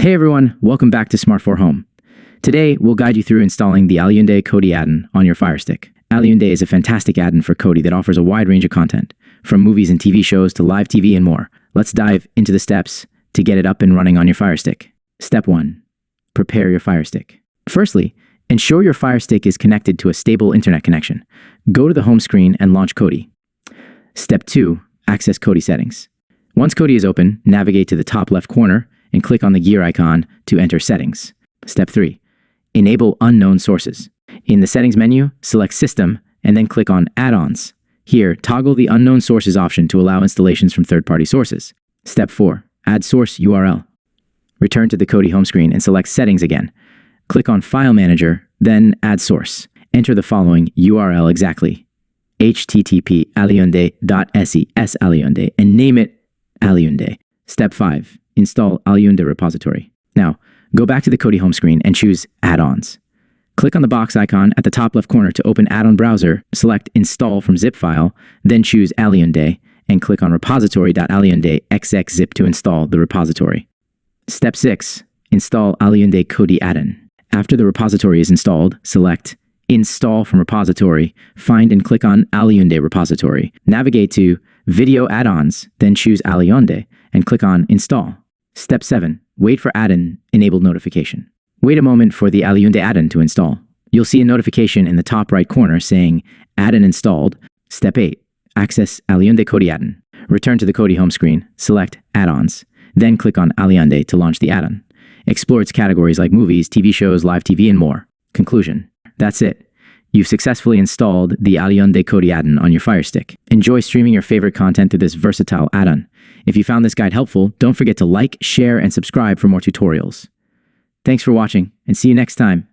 Hey everyone, welcome back to Smart 4 Home. Today, we'll guide you through installing the Aliunde Kodi Addon on your FireStick. Aliunde is a fantastic add-on for Kodi that offers a wide range of content, from movies and TV shows to live TV and more. Let's dive into the steps to get it up and running on your FireStick. Step 1. Prepare your FireStick. Firstly, ensure your FireStick is connected to a stable internet connection. Go to the home screen and launch Kodi. Step 2. Access Kodi settings. Once Kodi is open, navigate to the top left corner and click on the gear icon to enter settings. Step 3. Enable unknown sources. In the settings menu, select System and then click on Add-ons. Here, toggle the unknown sources option to allow installations from third-party sources. Step 4. Add source URL. Return to the Kodi home screen and select Settings again. Click on File Manager, then Add Source. Enter the following URL exactly: http aliunde.se aliunde and name it Aliunde. Step 5. Install Aliunde repository. Now, go back to the Kodi home screen and choose Add-ons. Click on the box icon at the top left corner to open Add-on Browser, select Install from zip file, then choose Aliunde, and click on repository.aliunde xxzip to install the repository. Step 6. Install Aliunde Kodi Addon. After the repository is installed, select Install from Repository, find and click on Aliunde Repository. Navigate to Video Add-ons, then choose Aliunde, and click on Install. Step 7. Wait for add-on enabled notification. Wait a moment for the Aliunde add-on to install. You'll see a notification in the top right corner saying Add-on installed. Step 8. Access Aliunde Kodi Addon. Return to the Kodi home screen, select Add-ons, then click on Aliunde to launch the add-on. Explore its categories like movies, TV shows, live TV, and more. Conclusion. That's it. You've successfully installed the Aliunde Kodi Addon on your FireStick. Enjoy streaming your favorite content through this versatile add-on. If you found this guide helpful, don't forget to like, share, and subscribe for more tutorials. Thanks for watching, and see you next time.